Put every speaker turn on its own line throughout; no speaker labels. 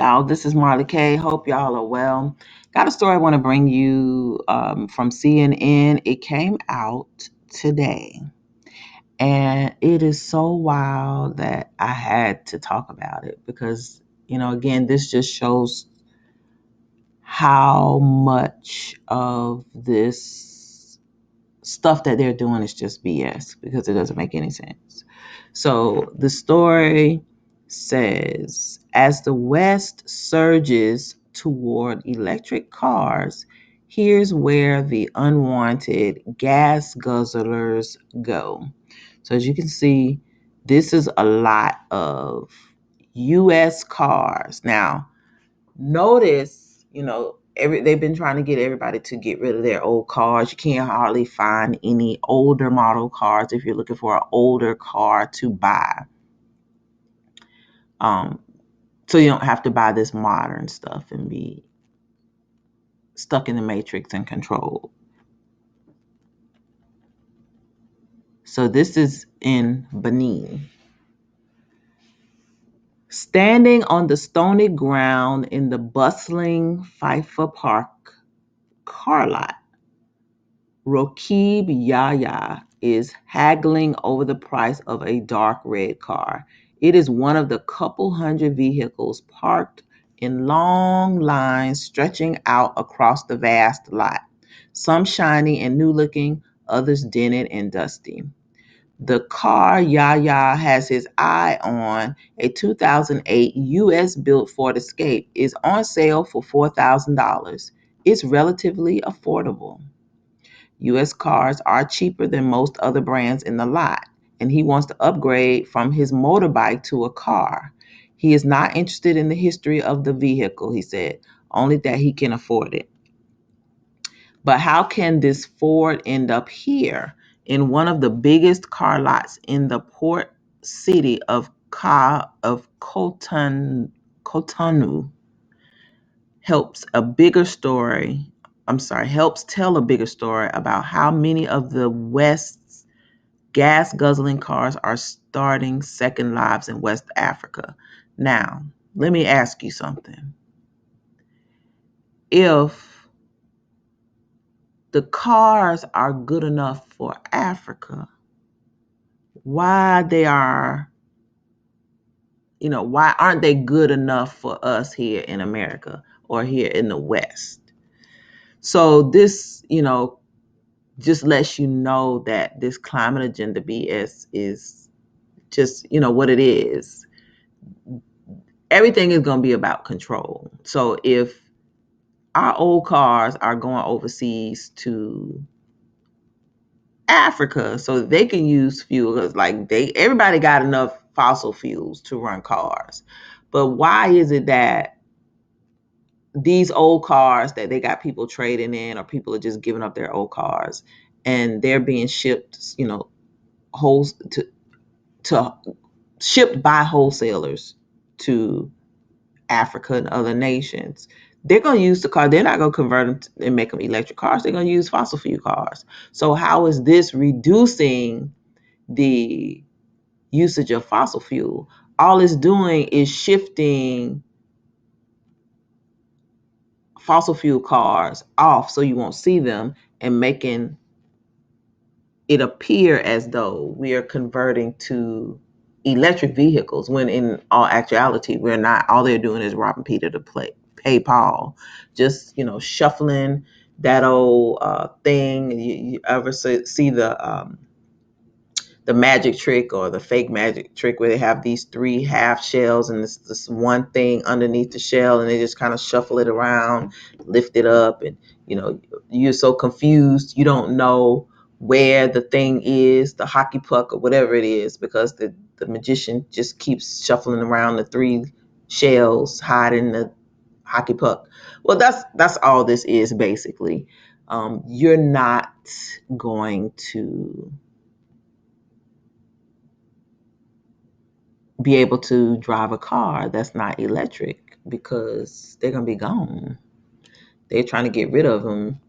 y'all. This is Marley K. Hope y'all are well. Got a story I want to bring you from CNN. It came out today, and it is so wild that I had to talk about it because, again, this just shows how much of this stuff that they're doing is just BS because it doesn't make any sense. So the story says as the West surges toward electric cars, here's where the unwanted gas guzzlers go. So as you can see, this is a lot of US cars. Now, notice, they've been trying to get everybody to get rid of their old cars. You can't hardly find any older model cars if you're looking for an older car to buy. Um, so you don't have to buy this modern stuff and be stuck in the matrix and controlled. So this is in Benin. Standing on the stony ground in the bustling FIFA Park car lot, Rokib Yaya is haggling over the price of a dark red car. It is one of the couple hundred vehicles parked in long lines stretching out across the vast lot, some shiny and new looking, others dented and dusty. The car Yaya has his eye on, a 2008 US built Ford Escape, is on sale for $4,000. It's relatively affordable. US cars are cheaper than most other brands in the lot, and he wants to upgrade from his motorbike to a car. He is not interested in the history of the vehicle, he said, only that he can afford it. But how can this Ford end up here in one of the biggest car lots in the port city of Cotonou? Helps tell a bigger story about how many of the West's gas guzzling cars are starting second lives in West Africa. Now, let me ask you something. If the cars are good enough for Africa, why why aren't they good enough for us here in America or here in the West? So this, just lets you know that this climate agenda BS is just, what it is. Everything is going to be about control. So if our old cars are going overseas to Africa so that they can use fuel, because like everybody got enough fossil fuels to run cars. But why is it that these old cars that they got people trading in, or people are just giving up their old cars and they're being shipped, whole to shipped by wholesalers to Africa and other nations? They're going to use the car. They're not going to convert them and make them electric cars. They're going to use fossil fuel cars. So how is this reducing the usage of fossil fuel? All it's doing is shifting fossil fuel cars off so you won't see them, and making it appear as though we are converting to electric vehicles when in all actuality we're not. All they're doing is robbing Peter to pay Paul. Just shuffling that old thing. You ever see the magic trick or the fake magic trick where they have these three half shells and this one thing underneath the shell, and they just kind of shuffle it around, lift it up, and you're so confused, you don't know where the thing is, the hockey puck or whatever it is, because the magician just keeps shuffling around the three shells hiding the hockey puck. Well, that's all this is basically. You're not going to be able to drive a car that's not electric because they're going to be gone. They're trying to get rid of them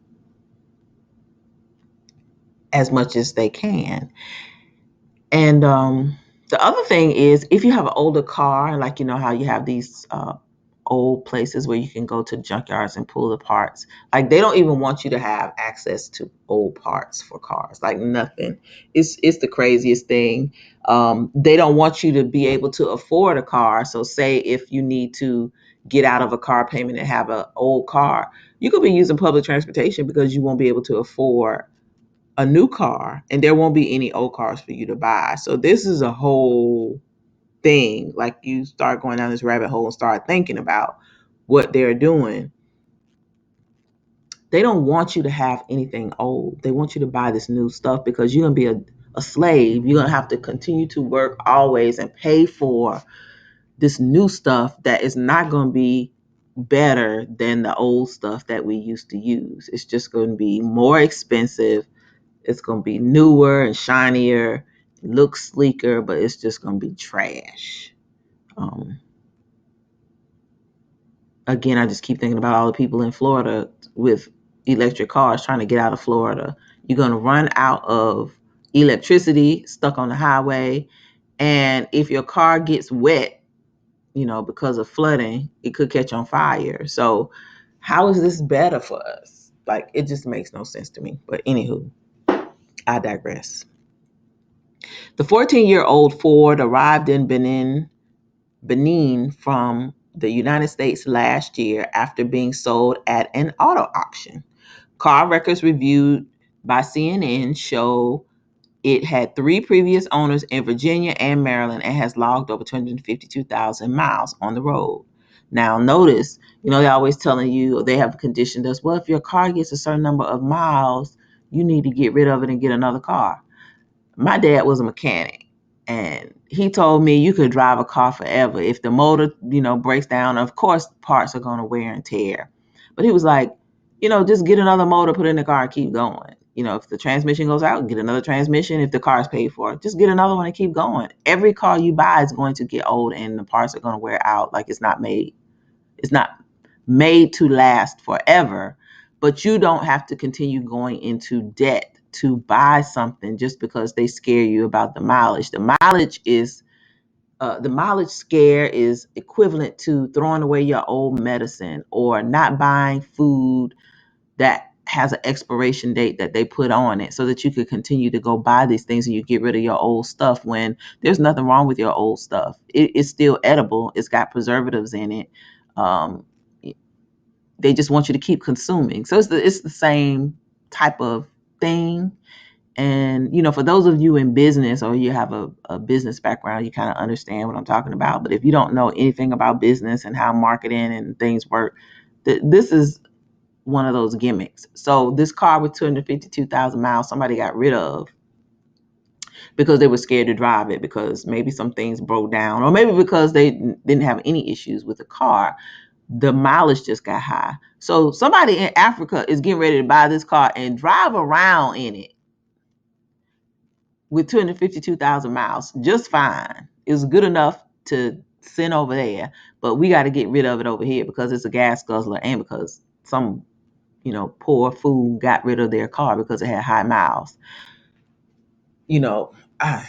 as much as they can. And the other thing is, if you have an older car, like how you have these old places where you can go to junkyards and pull the parts. Like they don't even want you to have access to old parts for cars. Like nothing. It's the craziest thing. They don't want you to be able to afford a car. So say if you need to get out of a car payment and have an old car, you could be using public transportation because you won't be able to afford a new car, and there won't be any old cars for you to buy. So this is a whole thing. Like you start going down this rabbit hole and start thinking about what they're doing. They don't want you to have anything old. They want you to buy this new stuff because you're going to be a slave. You're going to have to continue to work always and pay for this new stuff that is not going to be better than the old stuff that we used to use. It's just going to be more expensive. It's going to be newer and shinier, look sleeker, but it's just going to be trash. Um, Again, I just keep thinking about all the people in Florida with electric cars trying to get out of Florida. You're going to run out of electricity, stuck on the highway. And if your car gets wet, because of flooding, it could catch on fire. So, how is this better for us? Like, it just makes no sense to me. But, anywho, I digress. The 14-year-old Ford arrived in Benin from the United States last year after being sold at an auto auction. Car records reviewed by CNN show it had three previous owners in Virginia and Maryland and has logged over 252,000 miles on the road. Now, notice, they're always telling you, or they have conditioned us, well, if your car gets a certain number of miles, you need to get rid of it and get another car. My dad was a mechanic, and he told me you could drive a car forever. If the motor, breaks down, of course parts are going to wear and tear. But he was like, just get another motor, put it in the car and keep going. If the transmission goes out, get another transmission. If the car is paid for, just get another one and keep going. Every car you buy is going to get old and the parts are going to wear out. Like it's not made to last forever, but you don't have to continue going into debt to buy something just because they scare you about the mileage. The mileage scare is equivalent to throwing away your old medicine or not buying food that has an expiration date that they put on it so that you could continue to go buy these things and you get rid of your old stuff when there's nothing wrong with your old stuff. It's still edible. It's got preservatives in it. Um, they just want you to keep consuming. So it's the same type of thing. And, for those of you in business or you have a business background, you kind of understand what I'm talking about. But if you don't know anything about business and how marketing and things work, this is one of those gimmicks. So this car with 252,000 miles, somebody got rid of because they were scared to drive it because maybe some things broke down or maybe because they didn't have any issues with the car. The mileage just got high. So somebody in Africa is getting ready to buy this car and drive around in it with 252,000 miles just fine. It was good enough to send over there, but we got to get rid of it over here because it's a gas guzzler and because some, poor fool got rid of their car because it had high miles. You know, I,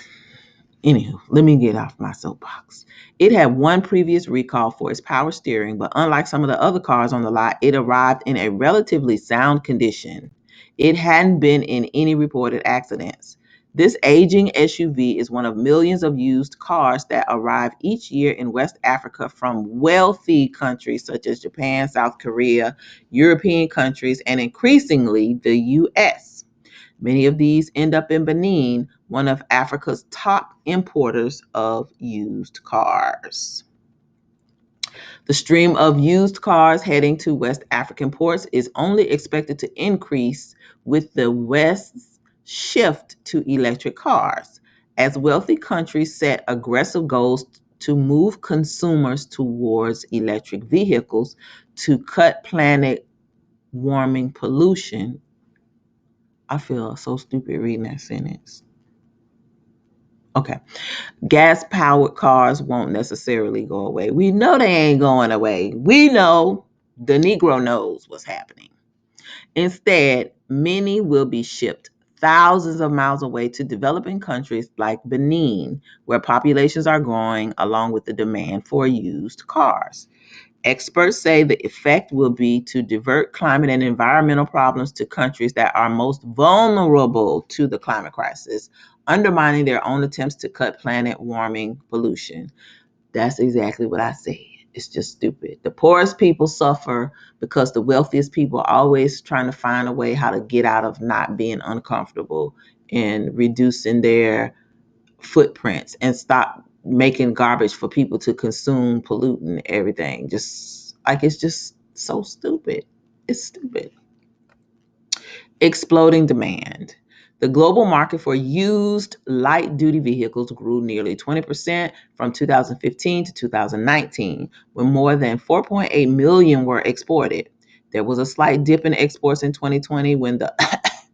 Anywho, let me get off my soapbox. It had one previous recall for its power steering, but unlike some of the other cars on the lot, it arrived in a relatively sound condition. It hadn't been in any reported accidents. This aging SUV is one of millions of used cars that arrive each year in West Africa from wealthy countries such as Japan, South Korea, European countries, and increasingly the US. Many of these end up in Benin, one of Africa's top importers of used cars. The stream of used cars heading to West African ports is only expected to increase with the West's shift to electric cars, as wealthy countries set aggressive goals to move consumers towards electric vehicles to cut planet warming pollution. I feel so stupid reading that sentence. Okay. Gas powered cars won't necessarily go away. We know they ain't going away. We know the Negro knows what's happening. Instead, many will be shipped thousands of miles away to developing countries like Benin, where populations are growing along with the demand for used cars. Experts say the effect will be to divert climate and environmental problems to countries that are most vulnerable to the climate crisis, undermining their own attempts to cut planet warming pollution. That's exactly what I said. It's just stupid. The poorest people suffer because the wealthiest people are always trying to find a way how to get out of not being uncomfortable and reducing their footprints and stop making garbage for people to consume, polluting everything. Just like it's just so stupid. It's stupid. Exploding demand. The global market for used light duty vehicles grew nearly 20% from 2015 to 2019, when more than 4.8 million were exported. There was a slight dip in exports in 2020 when the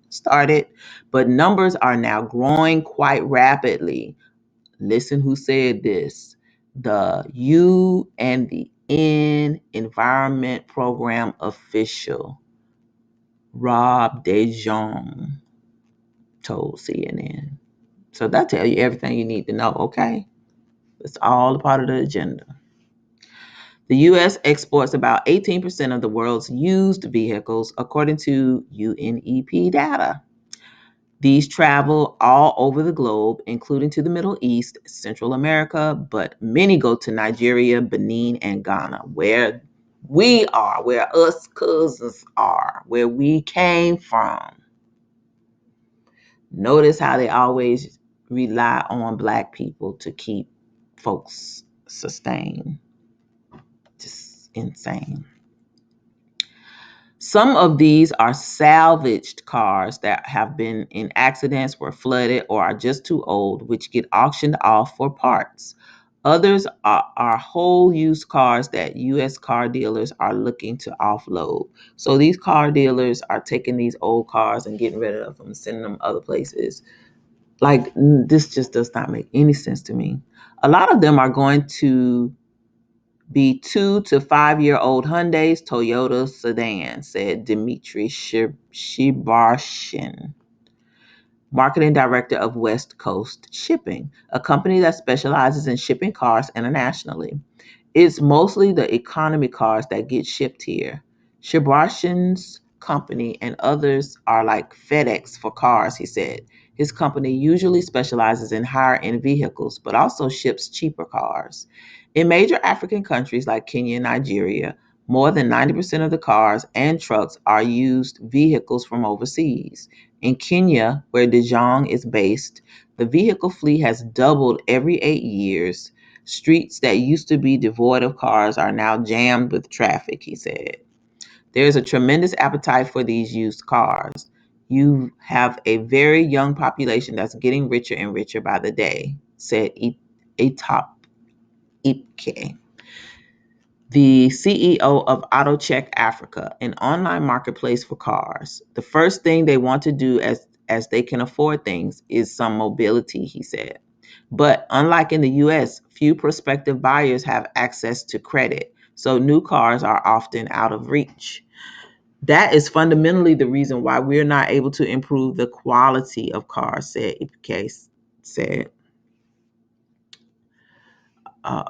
started, but numbers are now growing quite rapidly. Listen who said this. The U and the N Environment Program official, Rob DeJong, told CNN. So that tell you everything you need to know, okay? It's all a part of the agenda. The U.S. exports about 18% of the world's used vehicles, according to UNEP data. These travel all over the globe, including to the Middle East, Central America, but many go to Nigeria, Benin, and Ghana, where we are, where us cousins are, where we came from. Notice how they always rely on Black people to keep folks sustained. Just insane. Some of these are salvaged cars that have been in accidents, were flooded, or are just too old, which get auctioned off for parts. Others are whole used cars that U.S. car dealers are looking to offload. So these car dealers are taking these old cars and getting rid of them and sending them other places. Like, this just does not make any sense to me. A lot of them are going to be 2 to 5 year old Hyundais, Toyota sedans, said Dmitry Shibarshin, marketing director of West Coast Shipping, a company that specializes in shipping cars internationally. It's mostly the economy cars that get shipped here. Shibarshin's company and others are like FedEx for cars, he said. His company usually specializes in higher end vehicles, but also ships cheaper cars. In major African countries like Kenya and Nigeria, more than 90% of the cars and trucks are used vehicles from overseas. In Kenya, where De Jong is based, the vehicle fleet has doubled every 8 years. Streets that used to be devoid of cars are now jammed with traffic, he said. There's a tremendous appetite for these used cars. You have a very young population that's getting richer and richer by the day, said Etop Ipke, the CEO of AutoCheck Africa, an online marketplace for cars. The first thing they want to do as they can afford things is some mobility, he said. But unlike in the US, few prospective buyers have access to credit, so new cars are often out of reach. That is fundamentally the reason why we're not able to improve the quality of cars, said Ipke said. Uh,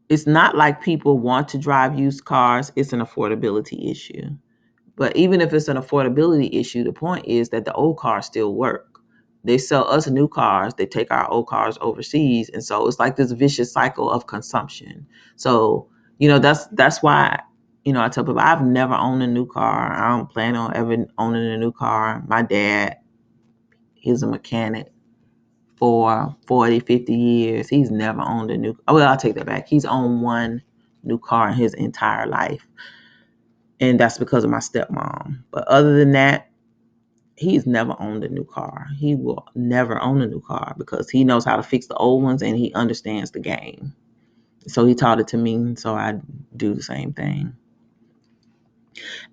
it's not like people want to drive used cars, it's an affordability issue. But even if it's an affordability issue, the point is that the old cars still work. They sell us new cars, they take our old cars overseas, and so it's like this vicious cycle of consumption. So, that's why, I tell people I've never owned a new car. I don't plan on ever owning a new car. My dad, he's a mechanic for 40, 50 years. He's never owned a new, well, I'll take that back. He's owned one new car in his entire life. And that's because of my stepmom. But other than that, he's never owned a new car. He will never own a new car because he knows how to fix the old ones and he understands the game. So he taught it to me, so I do the same thing.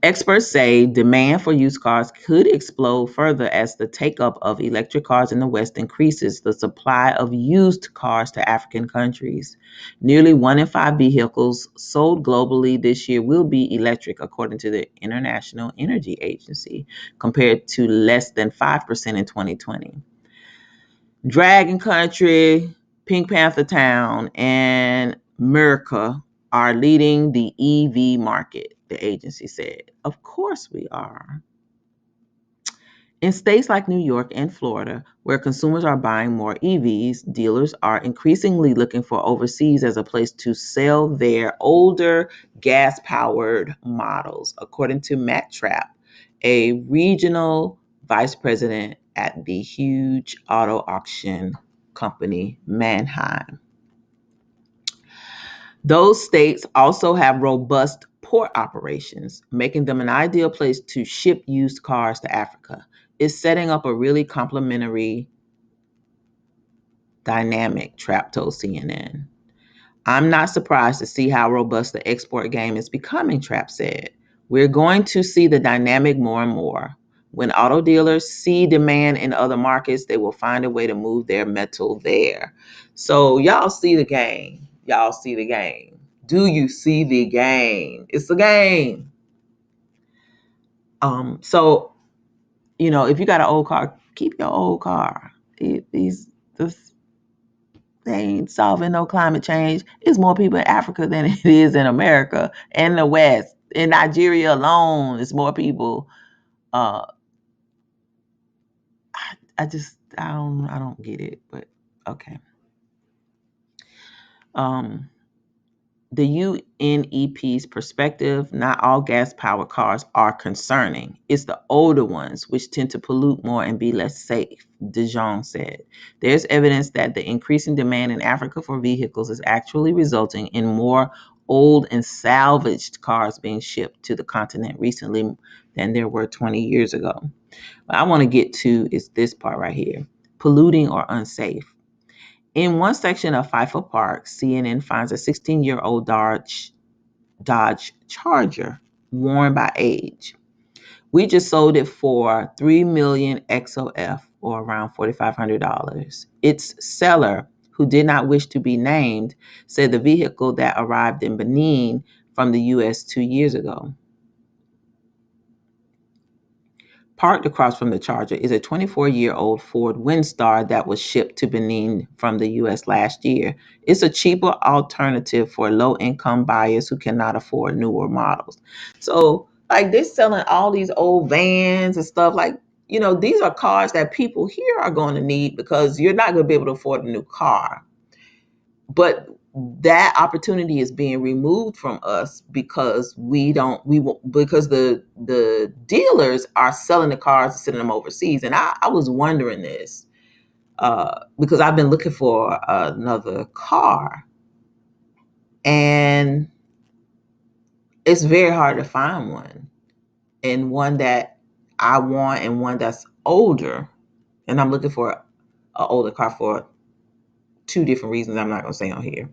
Experts say demand for used cars could explode further as the take-up of electric cars in the West increases the supply of used cars to African countries. Nearly 1 in 5 vehicles sold globally this year will be electric, according to the International Energy Agency, compared to less than 5% in 2020. Dragon Country, Pink Panther Town, and America are leading the EV market, the agency said. Of course we are. In states like New York and Florida, where consumers are buying more EVs, dealers are increasingly looking for overseas as a place to sell their older gas-powered models, according to Matt Trapp, a regional vice president at the huge auto auction company Mannheim. Those states also have robust port operations, making them an ideal place to ship used cars to Africa. It's setting up a really complementary dynamic, Trapp told CNN. I'm not surprised to see how robust the export game is becoming, Trapp said. We're going to see the dynamic more and more. When auto dealers see demand in other markets, they will find a way to move their metal there. So y'all see the game. Y'all see the game. Do you see the game? It's a game. So if you got an old car, keep your old car. This They ain't solving no climate change. It's more people in Africa than it is in America and the West. In Nigeria alone, it's more people. Uh, I don't get it, but okay. The UNEP's perspective, not all gas-powered cars are concerning. It's the older ones which tend to pollute more and be less safe, De Jong said. There's evidence that the increasing demand in Africa for vehicles is actually resulting in more old and salvaged cars being shipped to the continent recently than there were 20 years ago. What I want to get to is this part right here, polluting or unsafe. In one section of FIFA Park, CNN finds a 16-year-old Dodge Charger worn by age. We just sold it for $3 million XOF, or around $4,500. Its seller, who did not wish to be named, said the vehicle that arrived in Benin from the U.S. 2 years ago. Parked across from the Charger is a 24-year-old Ford Windstar that was shipped to Benin from the U.S. last year. It's a cheaper alternative for low-income buyers who cannot afford newer models. So, like, they're selling all these old vans and stuff. Like, these are cars that people here are going to need because you're not going to be able to afford a new car. But that opportunity is being removed from us because because the dealers are selling the cars and sending them overseas. And I was wondering this because I've been looking for another car, and it's very hard to find one, and one that I want, and one that's older. And I'm looking for an older car for two different reasons I'm not going to say on here.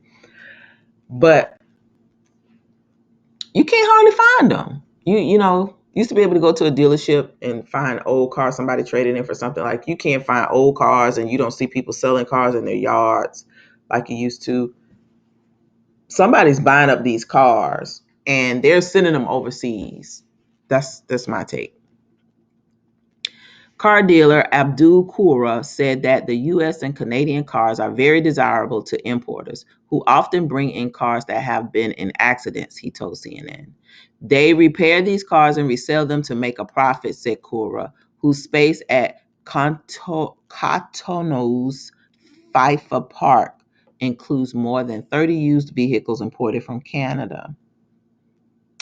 But you can't hardly find them. Used to be able to go to a dealership and find old cars, somebody traded in for something. Like, you can't find old cars, and you don't see people selling cars in their yards like you used to. Somebody's buying up these cars and they're sending them overseas. That's my take. Car dealer Abdul Kura said that the U.S. and Canadian cars are very desirable to importers who often bring in cars that have been in accidents, he told CNN. They repair these cars and resell them to make a profit, said Kura, whose space at Cotonou's FIFA Park includes more than 30 used vehicles imported from Canada.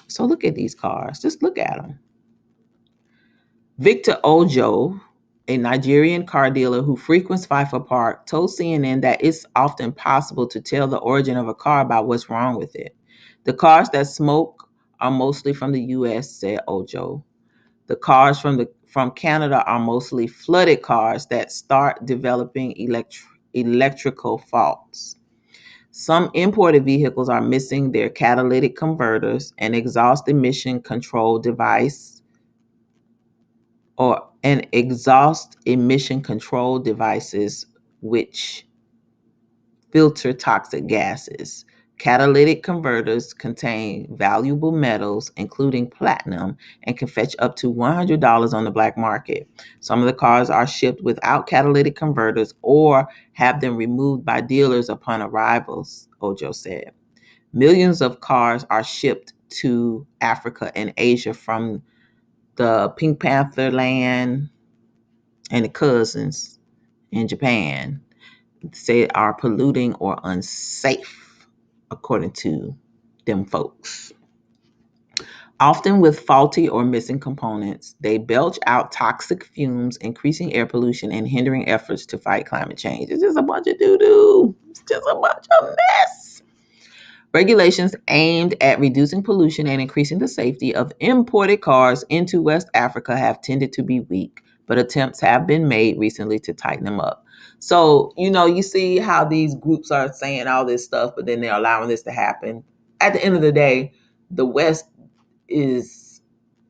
So look at these cars. Just look at them. Victor Ojo, a Nigerian car dealer who frequents FIFA Park, told CNN that it's often possible to tell the origin of a car by what's wrong with it. The cars that smoke are mostly from the U.S., said Ojo. The cars from Canada are mostly flooded cars that start developing electrical faults. Some imported vehicles are missing their catalytic converters, an exhaust emission control device, or an exhaust emission control devices which filter toxic gases. Catalytic converters contain valuable metals, including platinum, and can fetch up to $100 on the black market. Some of the cars are shipped without catalytic converters or have them removed by dealers upon arrivals, Ojo said. Millions of cars are shipped to Africa and Asia from the Pink Panther land and the cousins in Japan. Say are polluting or unsafe, according to them folks. Often with faulty or missing components, they belch out toxic fumes, increasing air pollution and hindering efforts to fight climate change. It's just a bunch of doo-doo. It's just a bunch of mess. Regulations aimed at reducing pollution and increasing the safety of imported cars into West Africa have tended to be weak, but attempts have been made recently to tighten them up. So, you see how these groups are saying all this stuff, but then they're allowing this to happen. At the end of the day, the West is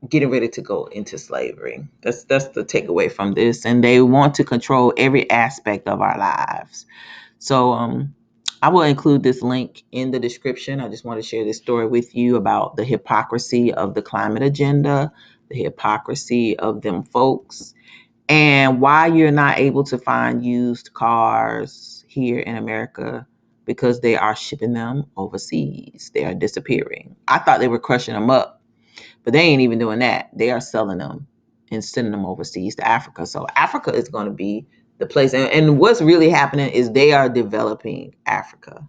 getting ready to go into slavery. That's the takeaway from this. And they want to control every aspect of our lives. So I will include this link in the description. I just want to share this story with you about the hypocrisy of the climate agenda, the hypocrisy of them folks, and why you're not able to find used cars here in America, because they are shipping them overseas. They are disappearing. I thought they were crushing them up, but they ain't even doing that. They are selling them and sending them overseas to Africa. So Africa is going to be the place. And what's really happening is they are developing Africa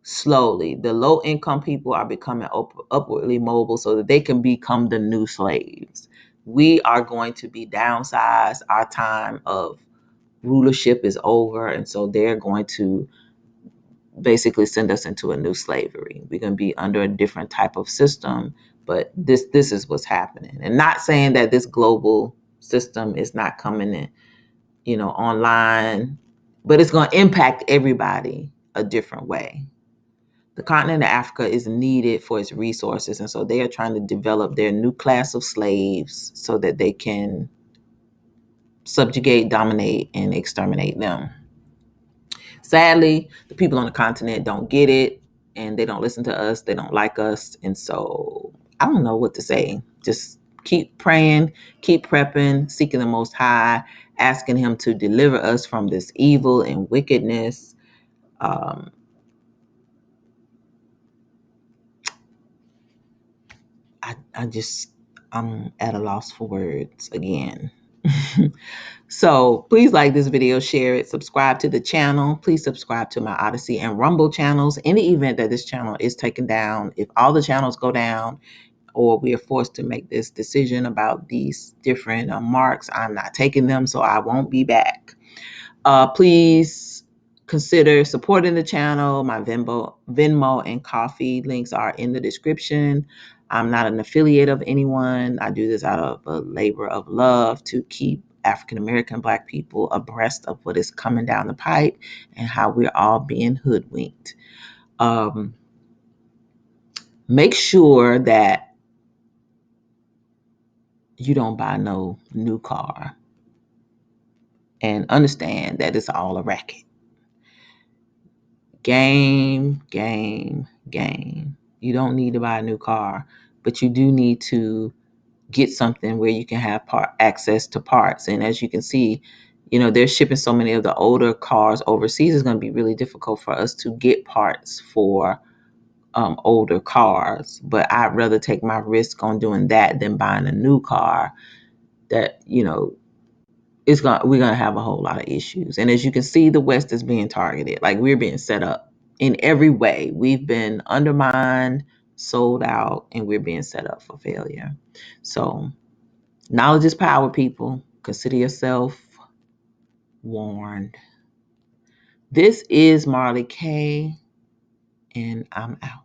slowly. The low income people are becoming upwardly mobile so that they can become the new slaves. We are going to be downsized. Our time of rulership is over. And so they're going to basically send us into a new slavery. We're going to be under a different type of system, but this is what's happening. And not saying that this global system is not coming in, online, but it's going to impact everybody a different way. The continent of Africa is needed for its resources, and so they are trying to develop their new class of slaves so that they can subjugate, dominate, and exterminate them. Sadly, the people on the continent don't get it, and they don't listen to us. They don't like us. And so I don't know what to say. Just keep praying, keep prepping, seeking the Most High, asking Him to deliver us from this evil and wickedness. Um, I'm at a loss for words again. So please like this video, share it, subscribe to the channel. Please subscribe to my Odyssey and Rumble channels. In the event that this channel is taken down, if all the channels go down, or we are forced to make this decision about these different marks, I'm not taking them, so I won't be back. Please consider supporting the channel. My Venmo and Coffee links are in the description. I'm not an affiliate of anyone. I do this out of a labor of love to keep African American Black people abreast of what is coming down the pipe and how we're all being hoodwinked. Make sure that you don't buy no new car, and understand that it's all a racket. Game, game, game. You don't need to buy a new car, but you do need to get something where you can have access to parts. And as you can see, they're shipping so many of the older cars overseas. It's going to be really difficult for us to get parts for older cars. But I'd rather take my risk on doing that than buying a new car that, we're gonna have a whole lot of issues. And as you can see, the West is being targeted. Like, we're being set up in every way. We've been undermined, sold out, and we're being set up for failure. So knowledge is power, people. Consider yourself warned. This is Marley K, and I'm out.